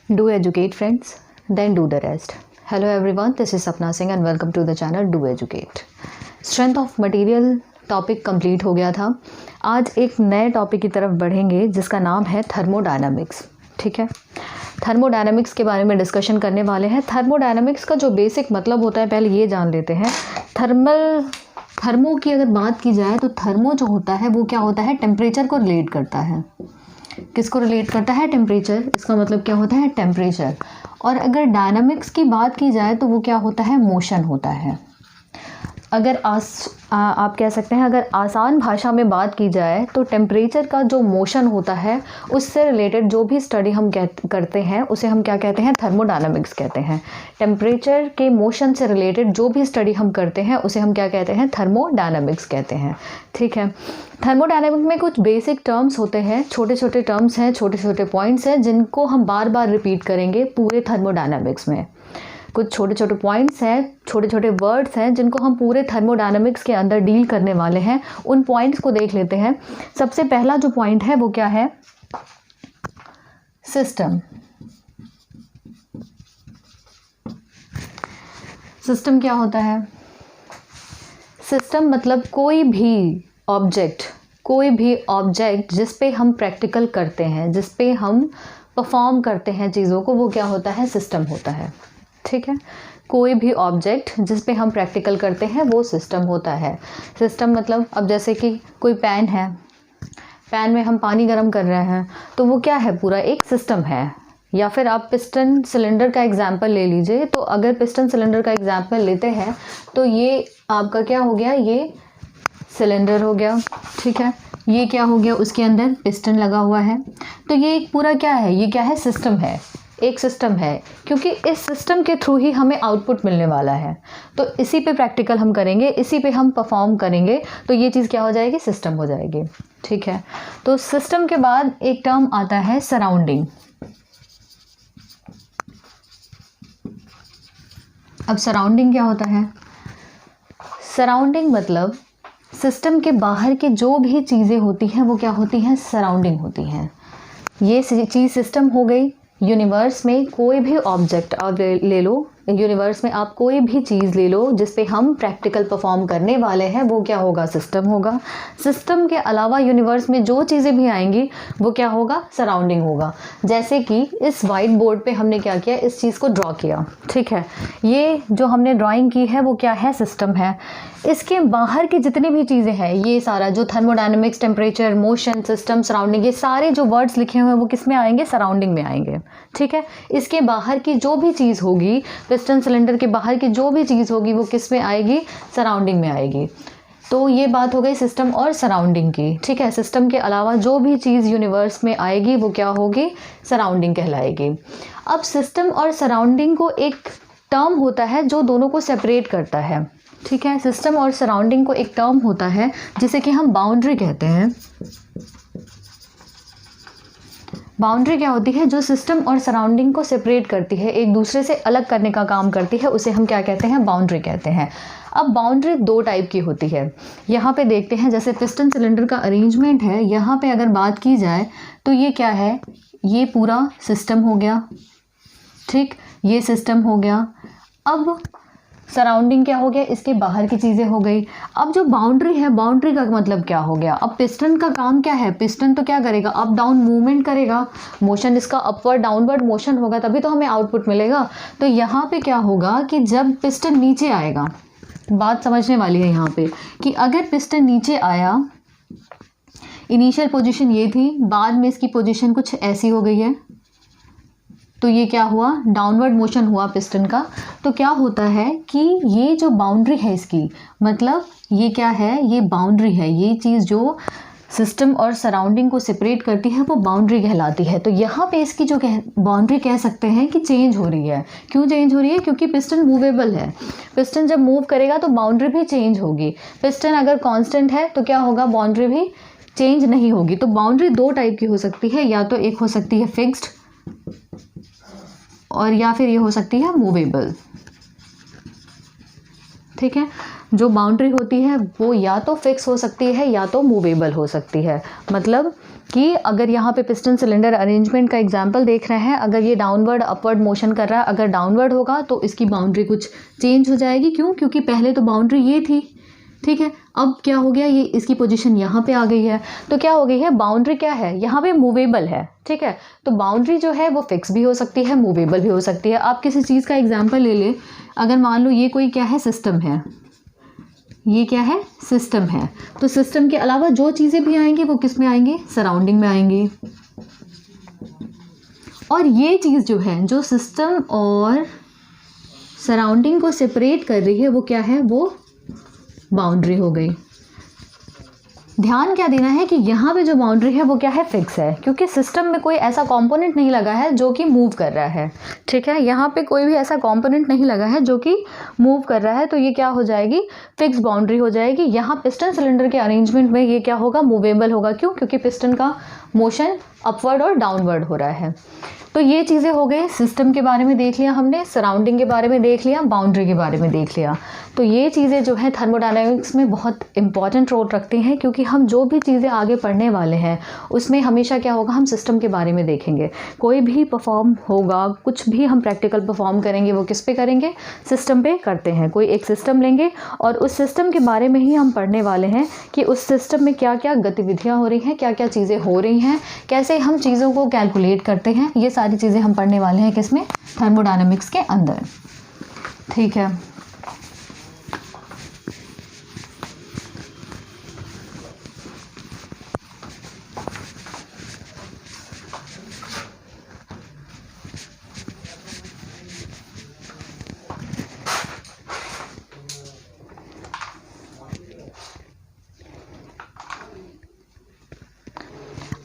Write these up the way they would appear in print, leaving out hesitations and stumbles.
Do educate friends, then do the rest. Hello everyone, this is Sapna Singh and welcome to the channel Do Educate. Strength of material topic complete हो गया था। आज एक नए topic की तरफ बढ़ेंगे जिसका नाम है थर्मोडायनामिक्स। ठीक है, थर्मोडायनामिक्स के बारे में डिस्कशन करने वाले हैं। थर्मोडायनामिक्स का जो बेसिक मतलब होता है पहले ये जान लेते हैं। थर्मो की अगर बात की जाए तो थर्मो जो होता है वो क्या होता है, टेम्परेचर को रिलेट करता है। किसको रिलेट करता है? टेम्परेचर। इसका मतलब क्या होता है? टेम्परेचर। और अगर डायनामिक्स की बात की जाए तो वो क्या होता है? मोशन होता है। अगर आप कह सकते हैं अगर आसान भाषा में बात की जाए तो टेम्परेचर का जो मोशन होता है उससे रिलेटेड जो भी स्टडी हम करते हैं उसे हम क्या कहते हैं? थर्मोडायनामिक्स कहते हैं। टेम्परेचर के मोशन से रिलेटेड जो भी स्टडी हम करते हैं उसे हम क्या कहते हैं? थर्मोडायनामिक्स कहते हैं। ठीक है, थर्मोडायनामिक्स में कुछ बेसिक टर्म्स होते हैं, छोटे छोटे टर्म्स हैं, छोटे छोटे पॉइंट्स हैं जिनको हम बार बार रिपीट करेंगे पूरे थर्मोडायनामिक्स में। कुछ छोटे छोटे पॉइंट्स हैं, छोटे छोटे वर्ड्स हैं जिनको हम पूरे थर्मोडायनामिक्स के अंदर डील करने वाले हैं। उन पॉइंट्स को देख लेते हैं। सबसे पहला जो पॉइंट है वो क्या है? सिस्टम। सिस्टम क्या होता है? सिस्टम मतलब कोई भी ऑब्जेक्ट जिस पे हम प्रैक्टिकल करते हैं, जिस पे हम परफॉर्म करते हैं चीज़ों को, वो क्या होता है? सिस्टम होता है। ठीक है, कोई भी ऑब्जेक्ट जिस पे हम प्रैक्टिकल करते हैं वो सिस्टम होता है। सिस्टम मतलब अब जैसे कि कोई पैन है, पैन में हम पानी गर्म कर रहे हैं तो वो क्या है? पूरा एक सिस्टम है। या फिर आप पिस्टन सिलेंडर का एग्जाम्पल ले लीजिए। तो अगर पिस्टन सिलेंडर का एग्जाम्पल लेते हैं तो ये आपका क्या हो गया? ये सिलेंडर हो गया। ठीक है, ये क्या हो गया? उसके अंदर पिस्टन लगा हुआ है। तो ये एक पूरा क्या है? ये क्या है? सिस्टम है, एक सिस्टम है, क्योंकि इस सिस्टम के थ्रू ही हमें आउटपुट मिलने वाला है। तो इसी पे प्रैक्टिकल हम करेंगे, इसी पे हम परफॉर्म करेंगे, तो ये चीज़ क्या हो जाएगी? सिस्टम हो जाएगी। ठीक है, तो सिस्टम के बाद एक टर्म आता है सराउंडिंग। अब सराउंडिंग क्या होता है? सराउंडिंग मतलब सिस्टम के बाहर की जो भी चीज़ें होती हैं वो क्या होती हैं? सराउंडिंग होती हैं। ये चीज़ सिस्टम हो गई। यूनिवर्स में कोई भी ऑब्जेक्ट आप ले लो, यूनिवर्स में आप कोई भी चीज़ ले लो जिस पे हम प्रैक्टिकल परफॉर्म करने वाले हैं, वो क्या होगा? सिस्टम होगा। सिस्टम के अलावा यूनिवर्स में जो चीज़ें भी आएंगी वो क्या होगा? सराउंडिंग होगा। जैसे कि इस वाइट बोर्ड पे हमने क्या किया? इस चीज़ को ड्रॉ किया। ठीक है, ये जो हमने ड्राइंग की है वो क्या है? सिस्टम है। इसके बाहर की जितनी भी चीज़ें हैं, ये सारा जो thermodynamics, temperature, motion, system, surrounding, ये सारे जो वर्ड्स लिखे हुए हैं वो किस में आएंगे? सराउंडिंग में आएंगे। ठीक है, इसके बाहर की जो भी चीज़ होगी, पिस्टन सिलेंडर के बाहर की जो भी चीज़ होगी वो किस में आएगी? सराउंडिंग में आएगी। तो ये बात हो गई सिस्टम और सराउंडिंग की। ठीक है, सिस्टम के अलावा जो भी चीज़ यूनिवर्स में आएगी वो क्या होगी? सराउंडिंग कहलाएगी। अब सिस्टम और सराउंडिंग को एक टर्म होता है जो दोनों को सेपरेट करता है। ठीक है, सिस्टम और सराउंडिंग को एक टर्म होता है जिसे कि हम बाउंड्री कहते हैं। बाउंड्री क्या होती है? जो सिस्टम और सराउंडिंग को सेपरेट करती है, एक दूसरे से अलग करने का काम करती है, उसे हम क्या कहते हैं? बाउंड्री कहते हैं। अब बाउंड्री दो टाइप की होती है। यहाँ पे देखते हैं, जैसे पिस्टन सिलेंडर का अरेंजमेंट है, यहाँ पे अगर बात की जाए तो ये क्या है? ये पूरा सिस्टम हो गया। ठीक, ये सिस्टम हो गया। अब सराउंडिंग क्या हो गया? इसके बाहर की चीज़ें हो गई। अब जो बाउंड्री है, बाउंड्री का मतलब क्या हो गया? अब पिस्टन का काम क्या है? पिस्टन तो क्या करेगा? अप डाउन मूवमेंट करेगा। मोशन इसका अपवर्ड डाउनवर्ड मोशन होगा, तभी तो हमें आउटपुट मिलेगा। तो यहाँ पे क्या होगा कि जब पिस्टन नीचे आएगा, बात समझने वाली है यहाँ पे कि अगर पिस्टन नीचे आया, इनिशियल पोजीशन ये थी, बाद में इसकी पोजीशन कुछ ऐसी हो गई है, तो ये क्या हुआ? डाउनवर्ड मोशन हुआ पिस्टन का। तो क्या होता है कि ये जो बाउंड्री है इसकी, मतलब ये क्या है? ये बाउंड्री है। ये चीज़ जो सिस्टम और सराउंडिंग को सेपरेट करती है वो बाउंड्री कहलाती है। तो यहाँ पे इसकी जो बाउंड्री कह सकते हैं कि चेंज हो रही है। क्यों चेंज हो रही है? क्योंकि पिस्टन मूवेबल है। पिस्टन जब मूव करेगा तो बाउंड्री भी चेंज होगी। पिस्टन अगर कांस्टेंट है तो क्या होगा? बाउंड्री भी चेंज नहीं होगी। तो बाउंड्री दो टाइप की हो सकती है, या तो एक हो सकती है फिक्स्ड और या फिर ये हो सकती है मूवेबल। ठीक है, जो बाउंड्री होती है वो या तो फिक्स हो सकती है या तो मूवेबल हो सकती है। मतलब कि अगर यहाँ पे पिस्टन सिलेंडर अरेंजमेंट का एग्जांपल देख रहे हैं, अगर ये डाउनवर्ड अपवर्ड मोशन कर रहा है, अगर डाउनवर्ड होगा तो इसकी बाउंड्री कुछ चेंज हो जाएगी। क्यों? क्योंकि पहले तो बाउंड्री ये थी, ठीक है। अब क्या हो गया, ये इसकी पोजीशन यहाँ पे आ गई है, तो क्या हो गई है, बाउंड्री क्या है यहाँ पे, मूवेबल है, ठीक है। तो बाउंड्री जो है वो फिक्स भी हो सकती है, मूवेबल भी हो सकती है। आप किसी चीज़ का एग्जाम्पल ले लें, अगर मान लो ये कोई क्या है, सिस्टम है, ये क्या है, सिस्टम है, तो सिस्टम के अलावा जो चीज़ें भी आएंगी वो किस में आएंगी, सराउंडिंग में आएंगी। और ये चीज़ जो है, जो सिस्टम और सराउंडिंग को सेपरेट कर रही है, वो क्या है, वो बाउंड्री हो गई। ध्यान क्या देना है कि यहाँ पे जो बाउंड्री है वो क्या है, फिक्स है, क्योंकि सिस्टम में कोई ऐसा कंपोनेंट नहीं लगा है जो कि मूव कर रहा है, ठीक है। यहाँ पे कोई भी ऐसा कंपोनेंट नहीं लगा है जो कि मूव कर रहा है, तो ये क्या हो जाएगी, फिक्स बाउंड्री हो जाएगी। यहाँ पिस्टन सिलेंडर के अरेंजमेंट में ये क्या होगा, मूवेबल होगा। क्यों? क्योंकि पिस्टन का मोशन अपवर्ड और डाउनवर्ड हो रहा है। तो ये चीज़ें हो गई, सिस्टम के बारे में देख लिया हमने, सराउंडिंग के बारे में देख लिया, बाउंड्री के बारे में देख लिया। तो ये चीज़ें जो है थर्मोडायनामिक्स में बहुत इंपॉर्टेंट रोल रखती हैं, क्योंकि हम जो भी चीज़ें आगे पढ़ने वाले हैं उसमें हमेशा क्या होगा, हम सिस्टम के बारे में देखेंगे। कोई भी परफॉर्म होगा, कुछ भी हम प्रैक्टिकल परफॉर्म करेंगे, वो किस पे करेंगे, सिस्टम पे करते हैं। कोई एक सिस्टम लेंगे और उस सिस्टम के बारे में ही हम पढ़ने वाले हैं कि उस सिस्टम में क्या क्या गतिविधियाँ हो रही हैं, क्या क्या चीज़ें हो रही हैं, कैसे हम चीज़ों को कैलकुलेट करते हैं। ये सारी चीज़ें हम पढ़ने वाले हैं किसमें, थर्मोडायनामिक्स के अंदर, ठीक है।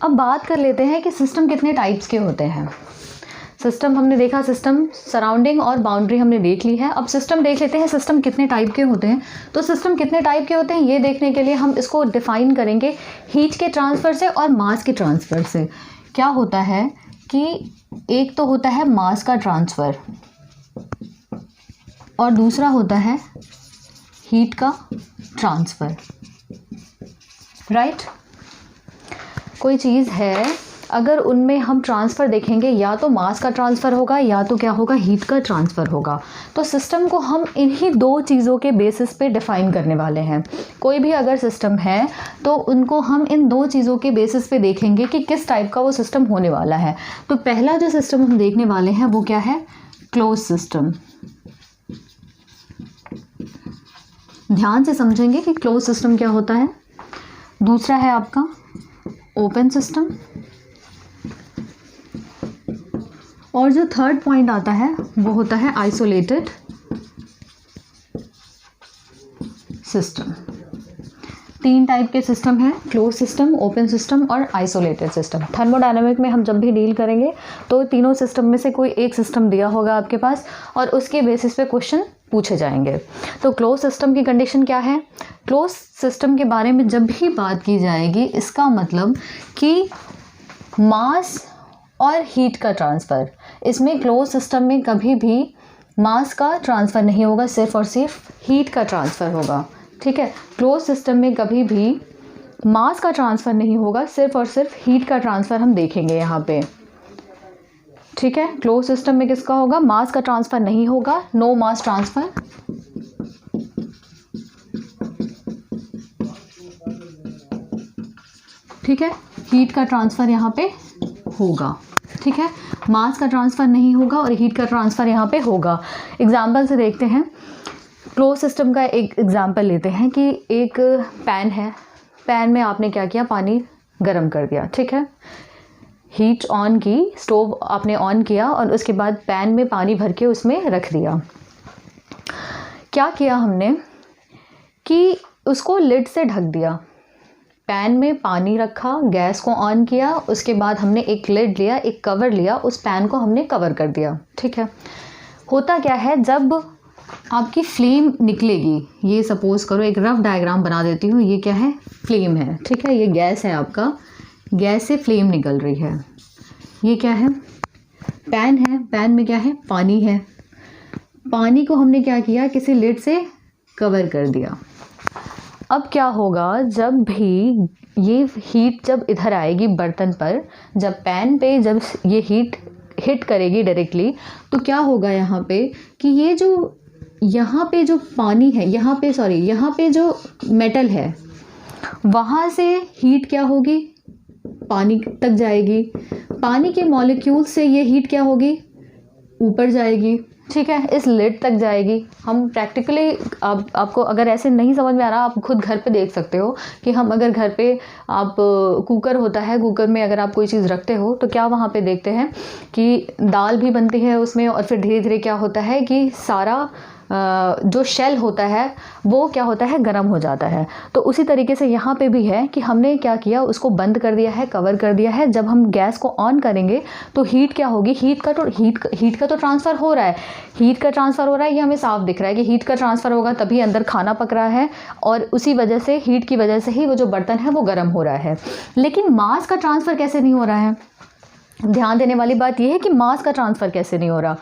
अब बात कर लेते हैं कि सिस्टम कितने टाइप्स के होते हैं। सिस्टम हमने देखा, सिस्टम, सराउंडिंग और बाउंड्री हमने देख ली है। अब सिस्टम देख लेते हैं, सिस्टम कितने टाइप के होते हैं। तो सिस्टम कितने टाइप के होते हैं ये देखने के लिए हम इसको डिफाइन करेंगे हीट के ट्रांसफ़र से और मास के ट्रांसफ़र से। क्या होता है कि एक तो होता है मास का ट्रांसफ़र और दूसरा होता है हीट का ट्रांसफ़र, राइट। कोई चीज़ है, अगर उनमें हम ट्रांसफ़र देखेंगे, या तो मास का ट्रांसफ़र होगा या तो क्या होगा, हीट का ट्रांसफ़र होगा। तो सिस्टम को हम इन्हीं दो चीज़ों के बेसिस पे डिफ़ाइन करने वाले हैं। कोई भी अगर सिस्टम है तो उनको हम इन दो चीज़ों के बेसिस पे देखेंगे कि किस टाइप का वो सिस्टम होने वाला है। तो पहला जो सिस्टम हम देखने वाले हैं वो क्या है, क्लोज सिस्टम। ध्यान से समझेंगे कि क्लोज सिस्टम क्या होता है। दूसरा है आपका ओपन सिस्टम, और जो थर्ड पॉइंट आता है वो होता है आइसोलेटेड सिस्टम। तीन टाइप के सिस्टम हैं, क्लोज सिस्टम, ओपन सिस्टम और आइसोलेटेड सिस्टम। थर्मोडायनामिक में हम जब भी डील करेंगे तो तीनों सिस्टम में से कोई एक सिस्टम दिया होगा आपके पास और उसके बेसिस पे क्वेश्चन पूछे जाएंगे। तो क्लोज सिस्टम की कंडीशन क्या है, क्लोज सिस्टम के बारे में जब भी बात की जाएगी इसका मतलब कि मास और हीट का ट्रांसफ़र, इसमें क्लोज सिस्टम में कभी भी मास का ट्रांसफ़र नहीं होगा, सिर्फ और सिर्फ हीट का ट्रांसफ़र होगा, ठीक है। क्लोज सिस्टम में कभी भी मास का ट्रांसफ़र नहीं होगा, सिर्फ और सिर्फ हीट का ट्रांसफ़र हम देखेंगे यहाँ पे, ठीक है। क्लोज सिस्टम में किसका होगा, मास का ट्रांसफ़र नहीं होगा, नो मास ट्रांसफ़र। ठीक है, हीट का ट्रांसफ़र यहाँ पे होगा, ठीक है। मास का ट्रांसफ़र नहीं होगा और हीट का ट्रांसफ़र यहाँ पे होगा। एग्जाम्पल से देखते हैं, क्लोज सिस्टम का एक एग्जाम्पल लेते हैं कि एक पैन है, पैन में आपने क्या किया, पानी गर्म कर दिया, ठीक है। हीट ऑन की, स्टोव आपने ऑन किया और उसके बाद पैन में पानी भर के उसमें रख दिया। क्या किया हमने कि उसको लिड से ढक दिया, पैन में पानी रखा, गैस को ऑन किया, उसके बाद हमने एक लिड लिया, एक कवर लिया, उस पैन को हमने कवर कर दिया, ठीक है। होता क्या है, जब आपकी फ्लेम निकलेगी, ये सपोज़ करो एक रफ डायग्राम बना देती हूँ, ये क्या है, फ्लेम है, ठीक है। ये गैस है आपका, गैस से फ्लेम निकल रही है। ये क्या है, पैन है, पैन में क्या है, पानी है। पानी को हमने क्या किया, किसी लिड से कवर कर दिया। अब क्या होगा, जब भी ये हीट जब इधर आएगी बर्तन पर, जब पैन पे जब ये हीट हिट करेगी डायरेक्टली, तो क्या होगा यहाँ पे कि ये जो यहाँ पे जो पानी है, यहाँ पे जो मेटल है, वहाँ से हीट क्या होगी, पानी तक जाएगी। पानी के मॉलिक्यूल से ये हीट क्या होगी, ऊपर जाएगी, ठीक है, इस लिड तक जाएगी। हम प्रैक्टिकली आपको अगर ऐसे नहीं समझ में आ रहा, आप खुद घर पे देख सकते हो कि हम अगर घर पे आप कुकर होता है, कुकर में अगर आप कोई चीज़ रखते हो तो क्या वहाँ पे देखते हैं कि दाल भी बनती है उसमें, और फिर धीरे धीरे क्या होता है कि सारा जो शेल होता है वो क्या होता है, गर्म हो जाता है। तो उसी तरीके से यहाँ पे भी है कि हमने क्या किया, उसको बंद कर दिया है, कवर कर दिया है। जब हम गैस को ऑन करेंगे तो हीट क्या होगी, हीट का तो ट्रांसफ़र हो रहा है, ये हमें साफ दिख रहा है कि हीट का ट्रांसफ़र होगा तभी अंदर खाना पक रहा है, और उसी वजह से, हीट की वजह से ही वो जो बर्तन है वो गर्म हो रहा है। लेकिन मास का ट्रांसफ़र कैसे नहीं हो रहा है? ध्यान देने वाली बात यह है कि मास का ट्रांसफ़र कैसे नहीं हो रहा।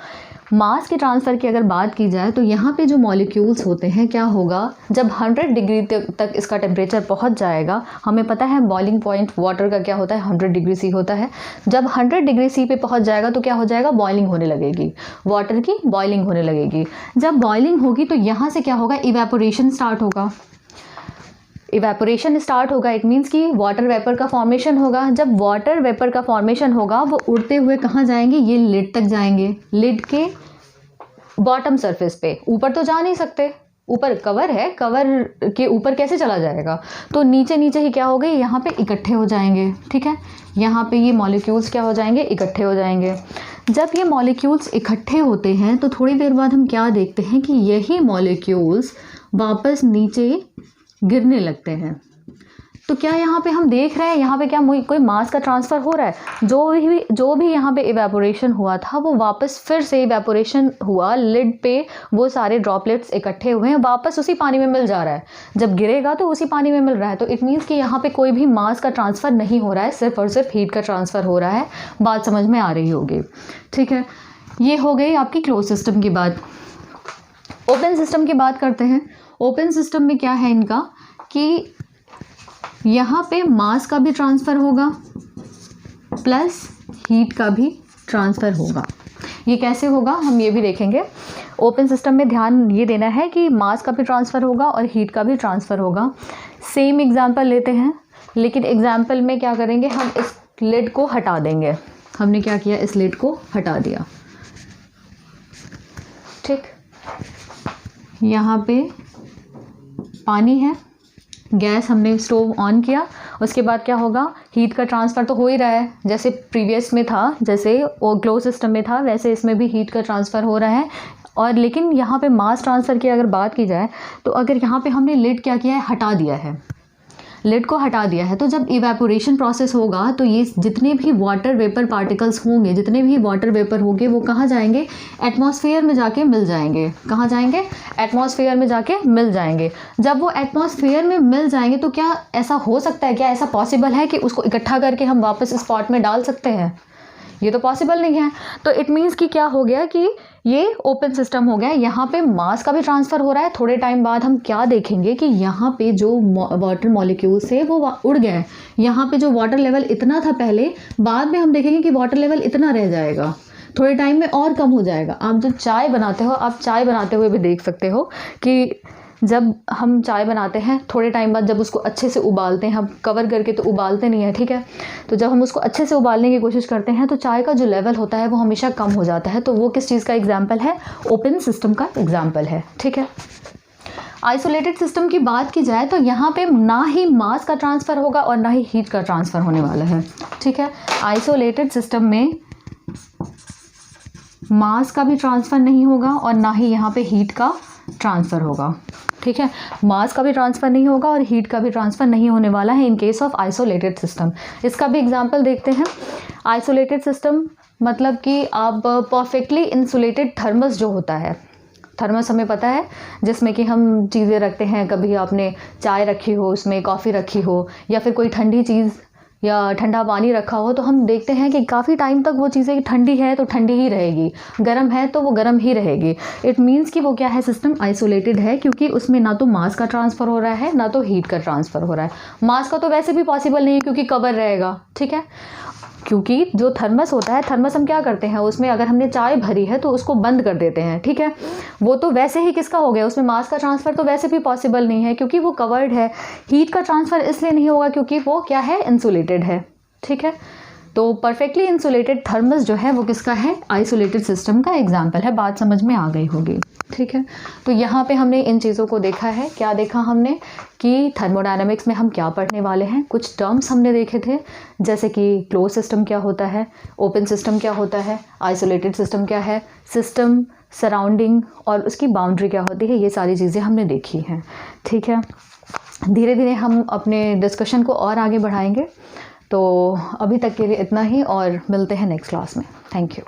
मास के ट्रांसफ़र की अगर बात की जाए तो यहाँ पे जो मॉलिक्यूल्स होते हैं, क्या होगा, जब 100 डिग्री तक इसका टेम्परेचर पहुँच जाएगा, हमें पता है बॉइलिंग पॉइंट वाटर का क्या होता है, 100 डिग्री सी होता है। जब 100 डिग्री सी पे पहुँच जाएगा तो क्या हो जाएगा, बॉइलिंग होने लगेगी, वाटर की बॉइलिंग होने लगेगी। जब बॉइलिंग होगी तो यहाँ से क्या होगा, इवेपोरेशन स्टार्ट होगा। इवेपोरेशन स्टार्ट होगा, इट मीन्स कि वाटर वेपर का फॉर्मेशन होगा। जब वाटर वेपर का फॉर्मेशन होगा, वो उड़ते हुए कहाँ जाएंगे, ये लिड तक जाएंगे, लिड के बॉटम सरफेस पे। ऊपर तो जा नहीं सकते, ऊपर कवर है, कवर के ऊपर कैसे चला जाएगा, तो नीचे नीचे ही क्या हो गई, यहाँ पे इकट्ठे हो जाएंगे, ठीक है। यहाँ पे ये मॉलिक्यूल्स क्या हो जाएंगे, इकट्ठे हो जाएंगे। जब ये मॉलिक्यूल्स इकट्ठे होते हैं तो थोड़ी देर बाद हम क्या देखते हैं कि यही मॉलिक्यूल्स वापस नीचे गिरने लगते हैं। तो क्या यहाँ पे हम देख रहे हैं, यहाँ पे क्या कोई मास का ट्रांसफ़र हो रहा है? जो भी यहाँ पे इवेपोरेशन हुआ था वो वापस फिर से इवेपोरेशन हुआ, लिड पे वो सारे ड्रॉपलेट्स इकट्ठे हुए हैं, वापस उसी पानी में मिल जा रहा है। जब गिरेगा तो उसी पानी में मिल रहा है। तो इट मीन्स कि यहाँ पे कोई भी मास का ट्रांसफ़र नहीं हो रहा है, सिर्फ और सिर्फ हीट का ट्रांसफ़र हो रहा है। बात समझ में आ रही होगी, ठीक है। ये हो गई आपकी क्लोज सिस्टम की बात। ओपन सिस्टम की बात करते हैं। ओपन सिस्टम में क्या है इनका कि यहाँ पे मास का भी ट्रांसफ़र होगा प्लस हीट का भी ट्रांसफ़र होगा। ये कैसे होगा हम ये भी देखेंगे। ओपन सिस्टम में ध्यान ये देना है कि मास का भी ट्रांसफ़र होगा और हीट का भी ट्रांसफ़र होगा। सेम एग्जांपल लेते हैं, लेकिन एग्जांपल में क्या करेंगे, हम इस लिड को हटा देंगे। हमने क्या किया, इस लिड को हटा दिया, ठीक। यहाँ पे पानी है, गैस हमने स्टोव ऑन किया, उसके बाद क्या होगा, हीट का ट्रांसफ़र तो हो ही रहा है, जैसे प्रीवियस में था, जैसे वो क्लोज सिस्टम में था, वैसे इसमें भी हीट का ट्रांसफ़र हो रहा है। और लेकिन यहाँ पे मास ट्रांसफ़र की अगर बात की जाए तो अगर यहाँ पे हमने लिड क्या किया है, हटा दिया है, लिड को हटा दिया है, तो जब इवेपोरेशन प्रोसेस होगा तो ये जितने भी वाटर वेपर पार्टिकल्स होंगे, जितने भी वाटर वेपर होंगे, वो कहाँ जाएंगे, एटमॉस्फेयर में जाके मिल जाएंगे। कहाँ जाएंगे, एटमॉस्फेयर में जाके मिल जाएंगे। जब वो एटमॉस्फेयर में मिल जाएंगे तो क्या ऐसा हो सकता है, क्या ऐसा पॉसिबल है कि उसको इकट्ठा करके हम वापस इस पॉट में डाल सकते हैं? ये तो पॉसिबल नहीं है। तो इट मीन्स कि क्या हो गया कि ये ओपन सिस्टम हो गया। यहाँ पे मास का भी ट्रांसफ़र हो रहा है। थोड़े टाइम बाद हम क्या देखेंगे कि यहाँ पे जो वाटर मॉलिक्यूल्स है वो उड़ गए। यहाँ पे जो वाटर लेवल इतना था पहले, बाद में हम देखेंगे कि वाटर लेवल इतना रह जाएगा, थोड़े टाइम में और कम हो जाएगा। आप जब चाय बनाते हो, आप चाय बनाते हुए भी देख सकते हो कि जब हम चाय बनाते हैं, थोड़े टाइम बाद जब उसको अच्छे से उबालते हैं, हम कवर करके तो उबालते नहीं हैं, ठीक है। तो जब हम उसको अच्छे से उबालने की कोशिश करते हैं तो चाय का जो लेवल होता है वो हमेशा कम हो जाता है। तो वो किस चीज़ का एग्जाम्पल है, ओपन सिस्टम का एग्जाम्पल है, ठीक है। आइसोलेटेड सिस्टम की बात की जाए तो यहाँ पे ना ही मास का ट्रांसफ़र होगा और ना ही हीट का ट्रांसफ़र होने वाला है, ठीक है। आइसोलेटेड सिस्टम में मास का भी ट्रांसफ़र नहीं होगा और ना ही यहाँ पे हीट का ट्रांसफ़र होगा, ठीक है। मास का भी ट्रांसफ़र नहीं होगा और हीट का भी ट्रांसफ़र नहीं होने वाला है in case of isolated system. इसका भी एग्जांपल देखते हैं। आइसोलेटेड सिस्टम मतलब कि आप परफेक्टली इंसुलेटेड थर्मस जो होता है, थर्मस हमें पता है जिसमें कि हम चीज़ें रखते हैं, कभी आपने चाय रखी हो, उसमें कॉफ़ी रखी हो, या फिर कोई ठंडी चीज़ या ठंडा पानी रखा हो तो हम देखते हैं कि काफ़ी टाइम तक वो चीज़ें ठंडी है तो ठंडी ही रहेगी, गर्म है तो वो गर्म ही रहेगी। इट मीन्स कि वो क्या है, सिस्टम आइसोलेटेड है, क्योंकि उसमें ना तो मास का ट्रांसफ़र हो रहा है ना तो हीट का ट्रांसफ़र हो रहा है। मास का तो वैसे भी पॉसिबल नहीं है क्योंकि कवर रहेगा, ठीक है। क्योंकि जो थर्मस होता है, थर्मस हम क्या करते हैं, उसमें अगर हमने चाय भरी है तो उसको बंद कर देते हैं, ठीक है। वो तो वैसे ही किसका हो गया, उसमें मास का ट्रांसफ़र तो वैसे भी पॉसिबल नहीं है क्योंकि वो कवर्ड है। हीट का ट्रांसफ़र इसलिए नहीं होगा क्योंकि वो क्या है, इंसुलेटेड है, ठीक है। तो परफेक्टली इंसुलेटेड थर्मस जो है वो किसका है, आइसोलेटेड सिस्टम का एग्जाम्पल है। बात समझ में आ गई होगी, ठीक है। तो यहाँ पे हमने इन चीज़ों को देखा है। क्या देखा हमने कि थर्मोडायनामिक्स में हम क्या पढ़ने वाले हैं, कुछ टर्म्स हमने देखे थे, जैसे कि क्लोज सिस्टम क्या होता है, ओपन सिस्टम क्या होता है, आइसोलेटेड सिस्टम क्या है, सिस्टम, सराउंडिंग और उसकी बाउंड्री क्या होती है, ये सारी चीज़ें हमने देखी हैं, ठीक है। धीरे धीरे हम अपने डिस्कशन को और आगे बढ़ाएंगे। तो अभी तक के लिए इतना ही और मिलते हैं नेक्स्ट क्लास में। Thank you.